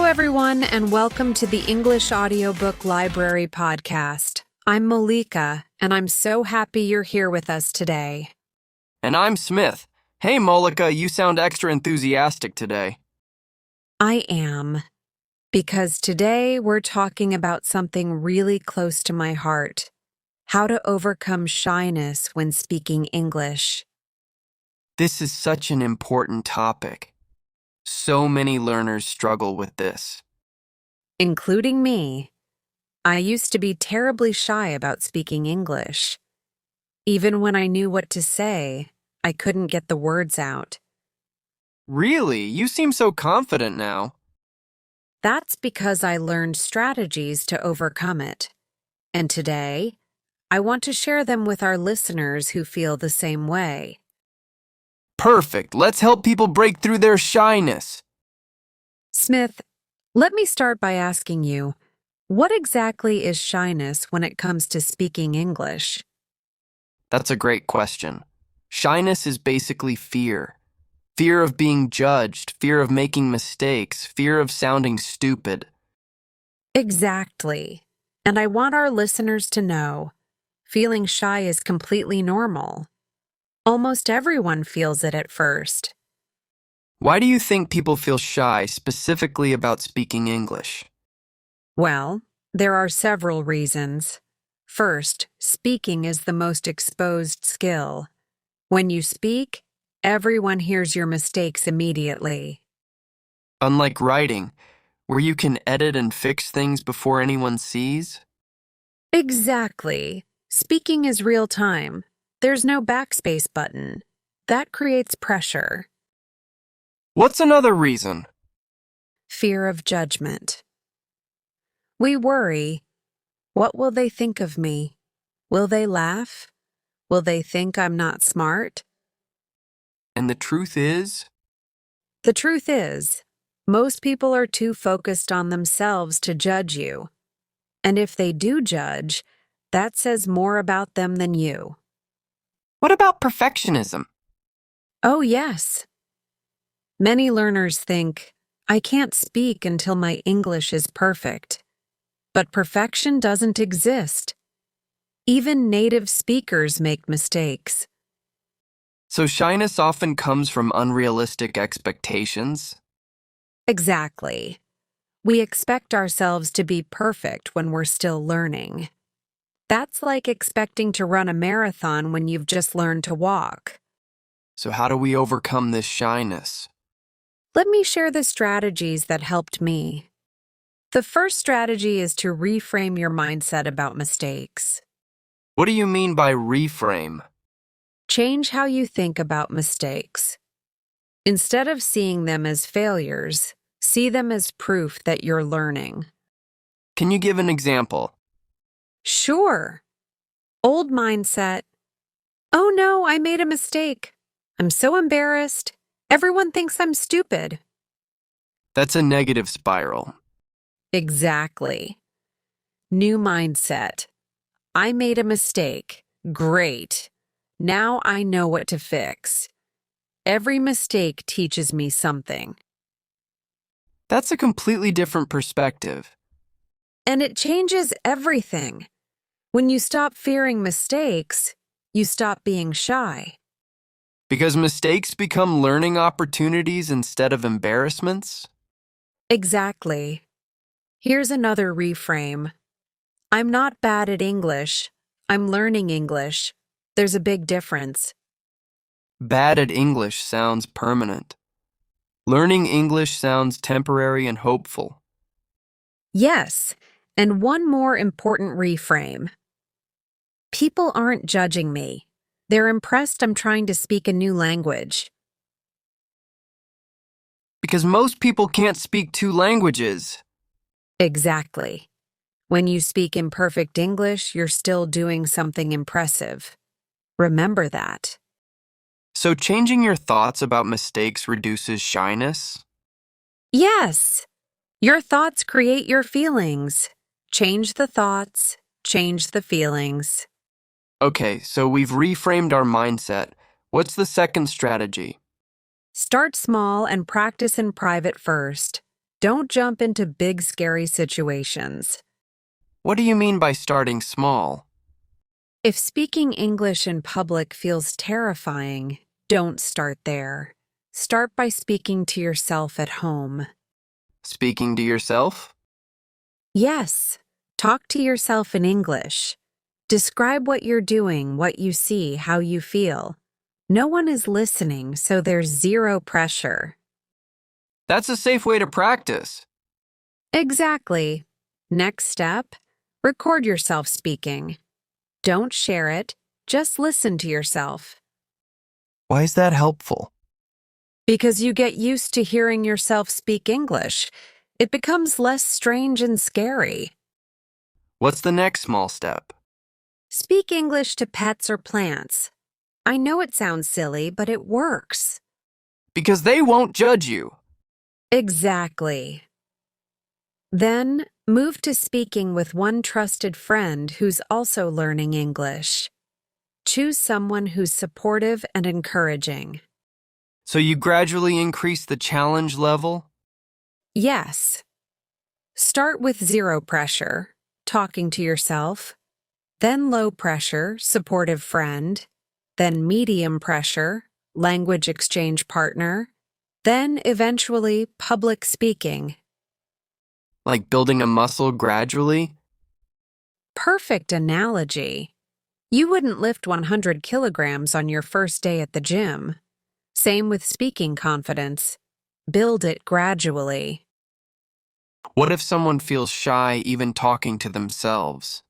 everyone, and welcome to the English Audiobook Library podcast. I'm Molika, and I'm so happy you're here with us today. And I'm Smith. Hey, Molika, you sound extra enthusiastic today. I am, because today we're talking about something really close to my heart: how to overcome shyness when speaking English. This is such an important topic. So many learners struggle with this. Including me. I used to be terribly shy about speaking English. Even when I knew what to say, I couldn't get the words out. Really? You seem so confident now. That's because I learned strategies to overcome it. And today, I want to share them with our listeners who feel the same way. Perfect. Let's help people break through their shyness. Smith, let me start by asking you, what exactly is shyness when it comes to speaking English? That's a great question. Shyness is basically fear. Fear of being judged, fear of making mistakes, fear of sounding stupid. Exactly. And I want our listeners to know, feeling shy is completely normal. Almost everyone feels it at first. Why do you think people feel shy specifically about speaking English? Well, there are several reasons. First, speaking is the most exposed skill. When you speak, everyone hears your mistakes immediately. Unlike writing, where you can edit and fix things before anyone sees? Exactly. Speaking is real time. There's no backspace button. That creates pressure. What's another reason? Fear of judgment. We worry, what will they think of me? Will they laugh? Will they think I'm not smart? And the truth is? The truth is, most people are too focused on themselves to judge you. And if they do judge, that says more about them than you. What about perfectionism? Oh, yes. Many learners think, I can't speak until my English is perfect. But perfection doesn't exist. Even native speakers make mistakes. So shyness often comes from unrealistic expectations? Exactly. We expect ourselves to be perfect when we're still learning. That's like expecting to run a marathon when you've just learned to walk. So how do we overcome this shyness? Let me share the strategies that helped me. The first strategy is to reframe your mindset about mistakes. What do you mean by reframe? Change how you think about mistakes. Instead of seeing them as failures, see them as proof that you're learning. Can you give an example? Sure. Old mindset. Oh no, I made a mistake. I'm so embarrassed. Everyone thinks I'm stupid. That's a negative spiral. Exactly. New mindset. I made a mistake. Great. Now I know what to fix. Every mistake teaches me something. That's a completely different perspective. And it changes everything. When you stop fearing mistakes, you stop being shy. Because mistakes become learning opportunities instead of embarrassments? Exactly. Here's another reframe. I'm not bad at English. I'm learning English. There's a big difference. Bad at English sounds permanent. Learning English sounds temporary and hopeful. Yes, and one more important reframe. People aren't judging me. They're impressed I'm trying to speak a new language. Because most people can't speak two languages. Exactly. When you speak imperfect English, you're still doing something impressive. Remember that. So changing your thoughts about mistakes reduces shyness? Yes. Your thoughts create your feelings. Change the thoughts, change the feelings. Okay, so we've reframed our mindset. What's the second strategy? Start small and practice in private first. Don't jump into big, scary situations. What do you mean by starting small? If speaking English in public feels terrifying, don't start there. Start by speaking to yourself at home. Speaking to yourself? Yes, talk to yourself in English. Describe what you're doing, what you see, how you feel. No one is listening, so there's zero pressure. That's a safe way to practice. Exactly. Next step, record yourself speaking. Don't share it, just listen to yourself. Why is that helpful? Because you get used to hearing yourself speak English, it becomes less strange and scary. What's the next small step? Speak English to pets or plants. I know it sounds silly, but it works. Because they won't judge you. Exactly. Then, move to speaking with one trusted friend who's also learning English. Choose someone who's supportive and encouraging. So you gradually increase the challenge level? Yes. Start with zero pressure, talking to yourself, then low pressure, supportive friend, then medium pressure, language exchange partner, then eventually public speaking. Like building a muscle gradually? Perfect analogy. You wouldn't lift 100 kilograms on your first day at the gym. Same with speaking confidence. Build it gradually. What if someone feels shy even talking to themselves?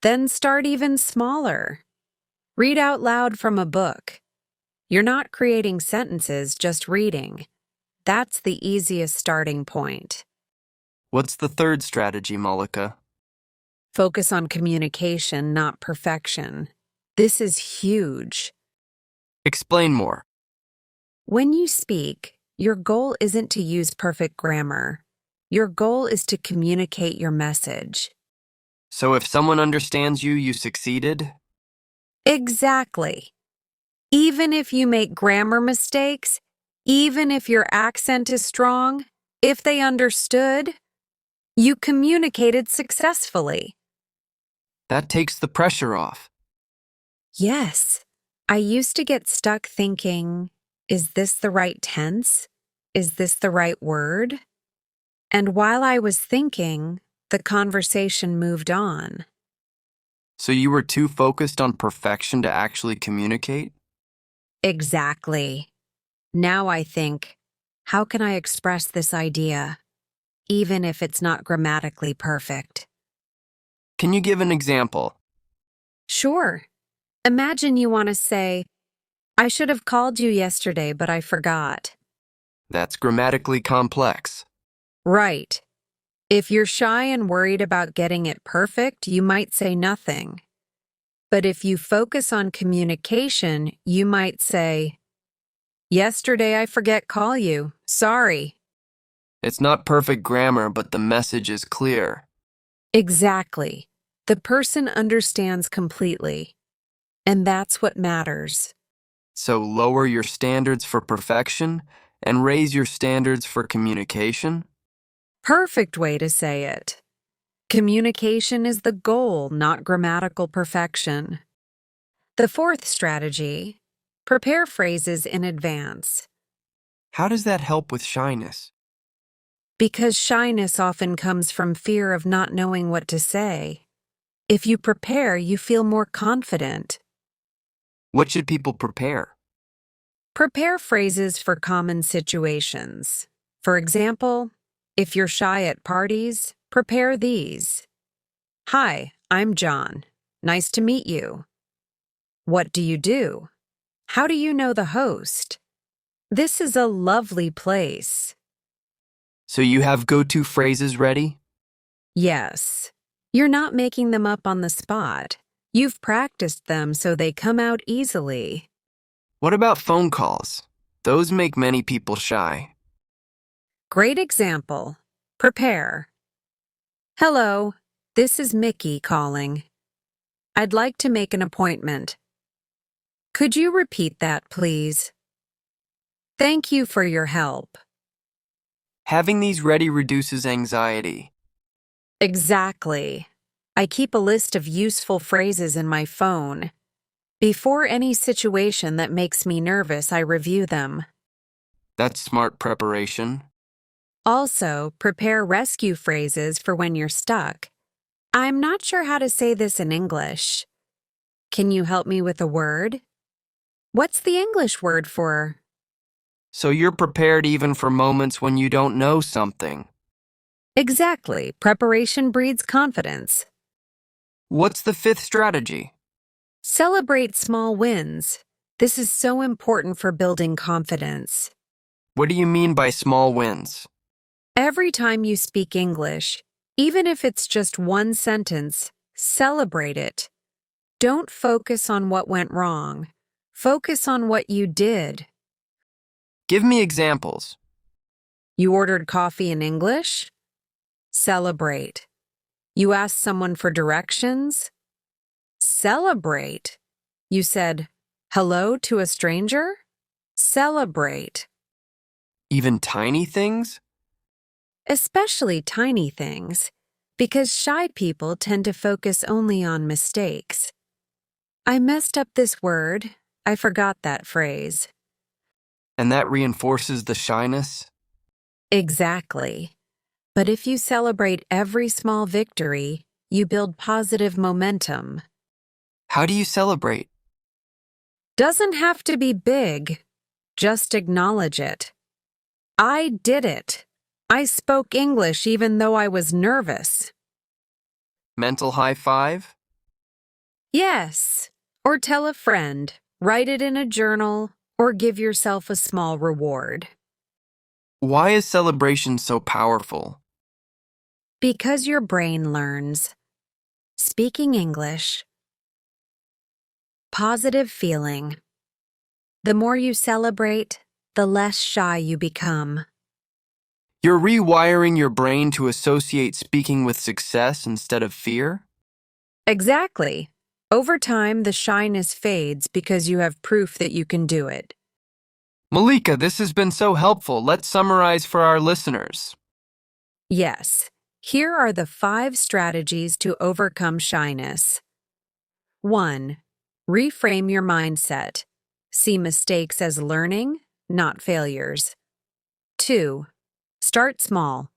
Then start even smaller. Read out loud from a book. You're not creating sentences, just reading. That's the easiest starting point. What's the third strategy, Molika? Focus on communication, not perfection. This is huge. Explain more. When you speak, your goal isn't to use perfect grammar. Your goal is to communicate your message. So if someone understands you, you succeeded? Exactly. Even if you make grammar mistakes, even if your accent is strong, if they understood, you communicated successfully. That takes the pressure off. Yes, I used to get stuck thinking, is this the right tense? Is this the right word? And while I was thinking, the conversation moved on. So you were too focused on perfection to actually communicate? Exactly. Now I think, how can I express this idea, even if it's not grammatically perfect? Can you give an example? Sure. Imagine you want to say, I should have called you yesterday, but I forgot. That's grammatically complex. Right. If you're shy and worried about getting it perfect, you might say nothing. But if you focus on communication, you might say, yesterday I forget call you. Sorry. It's not perfect grammar, but the message is clear. Exactly. The person understands completely. And that's what matters. So lower your standards for perfection and raise your standards for communication? Perfect way to say it. Communication is the goal, not grammatical perfection. The fourth strategy, prepare phrases in advance. How does that help with shyness? Because shyness often comes from fear of not knowing what to say. If you prepare, you feel more confident. What should people prepare? Prepare phrases for common situations. For example, if you're shy at parties, prepare these. Hi, I'm John. Nice to meet you. What do you do? How do you know the host? This is a lovely place. So you have go-to phrases ready? Yes. You're not making them up on the spot. You've practiced them so they come out easily. What about phone calls? Those make many people shy. Great example. Prepare. Hello, this is Mickey calling. I'd like to make an appointment. Could you repeat that, please? Thank you for your help. Having these ready reduces anxiety. Exactly. I keep a list of useful phrases in my phone. Before any situation that makes me nervous, I review them. That's smart preparation. Also, prepare rescue phrases for when you're stuck. I'm not sure how to say this in English. Can you help me with a word? What's the English word for? So you're prepared even for moments when you don't know something. Exactly. Preparation breeds confidence. What's the fifth strategy? Celebrate small wins. This is so important for building confidence. What do you mean by small wins? Every time you speak English, even if it's just one sentence, celebrate it. Don't focus on what went wrong. Focus on what you did. Give me examples. You ordered coffee in English? Celebrate. You asked someone for directions? Celebrate. You said hello to a stranger? Celebrate. Even tiny things? Especially tiny things, because shy people tend to focus only on mistakes. I messed up this word. I forgot that phrase. And that reinforces the shyness? Exactly. But if you celebrate every small victory, you build positive momentum. How do you celebrate? Doesn't have to be big. Just acknowledge it. I did it. I spoke English even though I was nervous. Mental high five? Yes. Or tell a friend, write it in a journal, or give yourself a small reward. Why is celebration so powerful? Because your brain learns. Speaking English. Positive feeling. The more you celebrate, the less shy you become. You're rewiring your brain to associate speaking with success instead of fear? Exactly. Over time, the shyness fades because you have proof that you can do it. Molika, this has been so helpful. Let's summarize for our listeners. Yes, here are the 5 strategies to overcome shyness. 1. Reframe your mindset. See mistakes as learning, not failures. 2. Start small.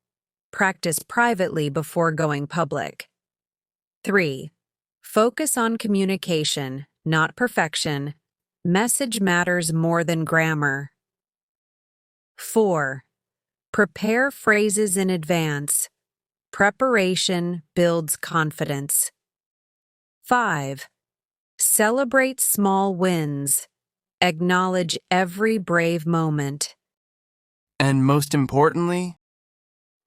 Practice privately before going public. 3. Focus on communication, not perfection. Message matters more than grammar. 4. Prepare phrases in advance. Preparation builds confidence. 5. Celebrate small wins. Acknowledge every brave moment. And most importantly,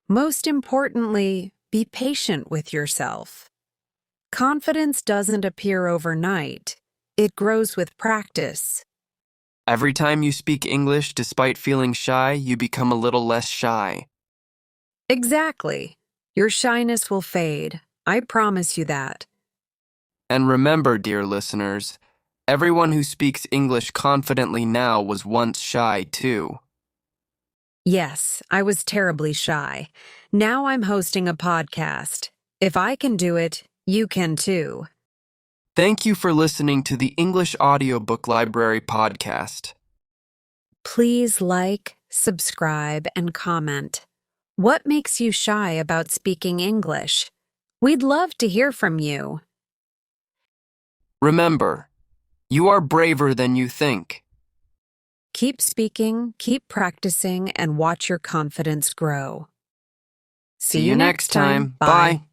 Most importantly, be patient with yourself. Confidence doesn't appear overnight. It grows with practice. every time you speak English despite feeling shy, you become a little less shy. Exactly. Your shyness will fade. I promise you that. And remember, dear listeners, everyone who speaks English confidently now was once shy too. Yes, I was terribly shy. Now I'm hosting a podcast. If I can do it, you can too. Thank you for listening to the English Audiobook Library podcast. Please like, subscribe, and comment. What makes you shy about speaking English? We'd love to hear from you. Remember, you are braver than you think. Keep speaking, keep practicing, and watch your confidence grow. See you next time. Bye.